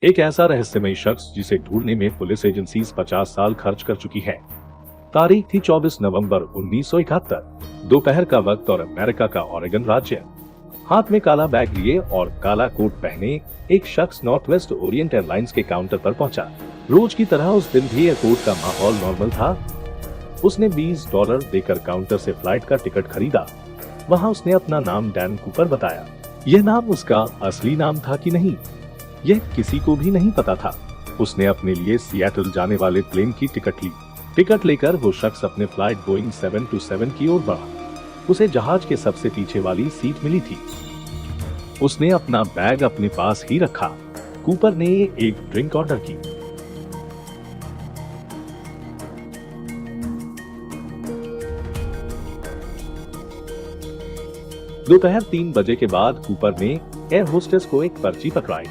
एक ऐसा रहस्यमयी शख्स जिसे ढूंढने में पुलिस एजेंसीज 50 साल खर्च कर चुकी है। तारीख थी 24 नवंबर 1971। दोपहर का वक्त और अमेरिका का ओरेगन राज्य। हाथ में काला बैग लिए और काला कोट पहने एक शख्स नॉर्थ वेस्ट ओरिएंट एयरलाइंस के काउंटर पर पहुंचा। रोज की तरह उस दिन भी एयरपोर्ट का माहौल नॉर्मल था। उसने $20 देकर काउंटर से फ्लाइट का टिकट खरीदा। वहां उसने अपना नाम डैन कूपर बताया। यह नाम उसका असली नाम था कि नहीं, यह किसी को भी नहीं पता था। उसने अपने लिए सिएटल जाने वाले प्लेन की टिकट ली। टिकट लेकर वो शख्स अपने फ्लाइट बोइंग 727 की ओर बढ़ा। उसे जहाज के सबसे पीछे वाली सीट मिली थी। उसने अपना बैग अपने पास ही रखा। कूपर ने एक ड्रिंक ऑर्डर की। दोपहर 3 बजे के बाद कूपर ने एयर होस्टेस को एक पर्ची पकड़ाई।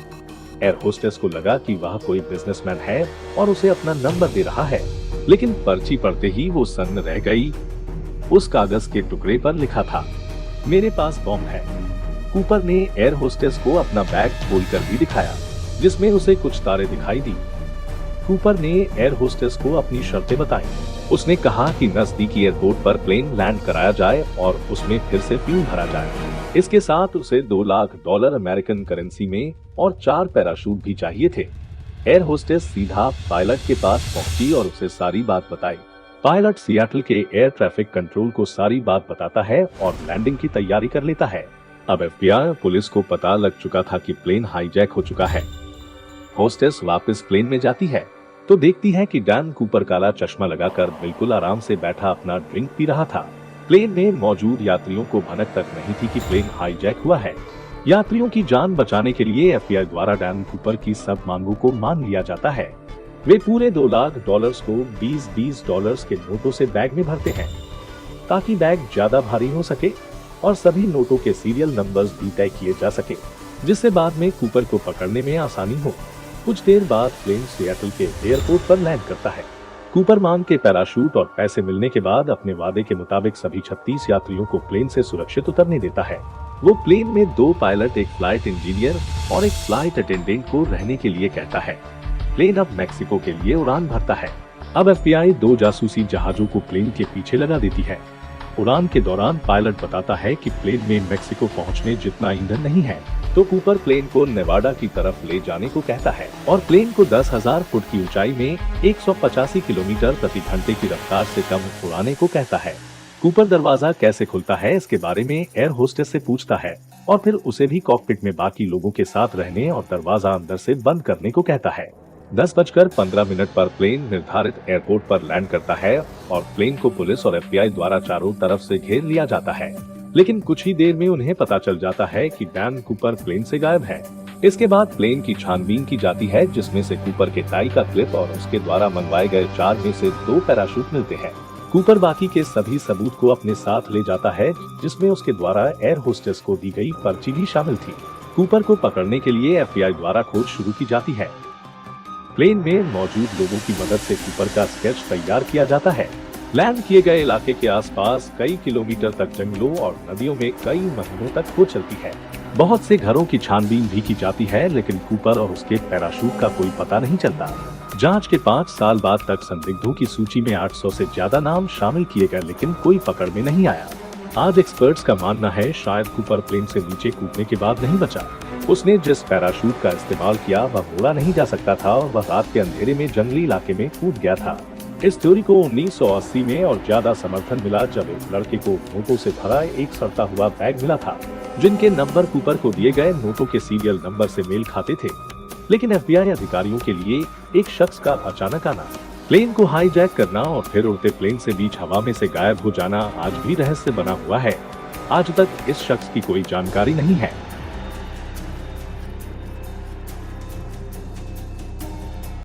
एयर होस्टेस को लगा कि वह कोई बिजनेसमैन है और उसे अपना नंबर दे रहा है, लेकिन पर्ची पढ़ते ही वो सन्न रह गई। उस कागज के टुकड़े पर लिखा था, मेरे पास बॉम्ब है। कूपर ने एयर होस्टेस को अपना बैग खोलकर भी दिखाया, जिसमें उसे कुछ तारे दिखाई दी। कूपर ने एयर होस्टेस को अपनी शर्तें बताई। उसने कहा कि नजदीकी एयरपोर्ट पर प्लेन लैंड कराया जाए और उसमें फिर से फ्यूल भरा जाए। इसके साथ उसे $2 लाख अमेरिकन करेंसी में और 4 पैराशूट भी चाहिए थे। एयर होस्टेस सीधा पायलट के पास पहुंची और उसे सारी बात बताई। पायलट सिएटल के एयर ट्रैफिक कंट्रोल को सारी बात बताता है और लैंडिंग की तैयारी कर लेता है। अब FBI पुलिस को पता लग चुका था कि प्लेन हाईजैक हो चुका है। होस्टेस वापस प्लेन में जाती है तो देखती है कि डैन कूपर काला चश्मा लगाकर बिल्कुल आराम से बैठा अपना ड्रिंक पी रहा था। प्लेन में मौजूद यात्रियों को भनक तक नहीं थी कि प्लेन हाईजैक हुआ है। यात्रियों की जान बचाने के लिए FBI द्वारा डैन कूपर की सब मांगों को मान लिया जाता है। वे पूरे $2 लाख को $20 के नोटों से बैग में भरते हैं, ताकि बैग ज्यादा भारी हो सके और सभी नोटों के सीरियल नंबर्स भी तय किए जा सके, जिससे बाद में कूपर को पकड़ने में आसानी हो। कुछ देर बाद प्लेन सिएटल के एयरपोर्ट पर लैंड करता है। कूपर मांग के पैराशूट और पैसे मिलने के बाद अपने वादे के मुताबिक सभी 36 यात्रियों को प्लेन से सुरक्षित उतरने देता है। वो प्लेन में 2 पायलट, एक फ्लाइट इंजीनियर और एक फ्लाइट अटेंडेंट को रहने के लिए कहता है। प्लेन अब मैक्सिको के लिए उड़ान भरता है। अब FBI 2 जासूसी जहाजों को प्लेन के पीछे लगा देती है। उड़ान के दौरान पायलट बताता है कि प्लेन में मैक्सिको पहुंचने जितना ईंधन नहीं है, तो कूपर प्लेन को नेवाडा की तरफ ले जाने को कहता है और प्लेन को 10,000 फुट की ऊंचाई में 185 किलोमीटर प्रति घंटे की रफ्तार से कम उड़ाने को कहता है। कूपर दरवाजा कैसे खुलता है इसके बारे में एयर होस्टेस से पूछता है और फिर उसे भी कॉकपिट में बाकी लोगों के साथ रहने और दरवाजा अंदर से बंद करने को कहता है। 10:15 पर प्लेन निर्धारित एयरपोर्ट पर लैंड करता है और प्लेन को पुलिस और FBI द्वारा चारों तरफ से घेर लिया जाता है। लेकिन कुछ ही देर में उन्हें पता चल जाता है कि डैन कूपर प्लेन से गायब है। इसके बाद प्लेन की छानबीन की जाती है, जिसमें से कूपर के टाई का क्लिप और उसके द्वारा मंगवाए गए 4 में से 2 पैराशूट मिलते हैं। कूपर बाकी के सभी सबूत को अपने साथ ले जाता है, जिसमें उसके द्वारा एयर होस्टेस को दी गई पर्ची भी शामिल थी। कूपर को पकड़ने के लिए FBI द्वारा खोज शुरू की जाती है। प्लेन में मौजूद लोगों की मदद से कूपर का स्केच तैयार किया जाता है। लैंड किए गए इलाके के आसपास कई किलोमीटर तक जंगलों और नदियों में कई महीनों तक वो चलती है। बहुत से घरों की छानबीन भी की जाती है, लेकिन कूपर और उसके पैराशूट का कोई पता नहीं चलता। जांच के 5 साल बाद तक संदिग्धों की सूची में 800 से ज्यादा नाम शामिल किए गए, लेकिन कोई पकड़ में नहीं आया। आज एक्सपर्ट्स का मानना है शायद कूपर प्लेन से नीचे कूदने के बाद नहीं बचा। उसने जिस पैराशूट का इस्तेमाल किया वह मोड़ा नहीं जा सकता था और वह रात के अंधेरे में जंगली इलाके में कूद गया था। इस थ्योरी को 1980 में और ज्यादा समर्थन मिला जब एक लड़के को नोटों से भरा एक सड़ता हुआ बैग मिला था, जिनके नंबर कूपर को दिए गए नोटों के सीरियल नंबर से मेल खाते थे। लेकिन FBI अधिकारियों के लिए एक शख्स का अचानक आना, प्लेन को हाईजैक करना और फिर उड़ते प्लेन से बीच हवा में से गायब हो जाना आज भी रहस्य बना हुआ है। आज तक इस शख्स की कोई जानकारी नहीं है।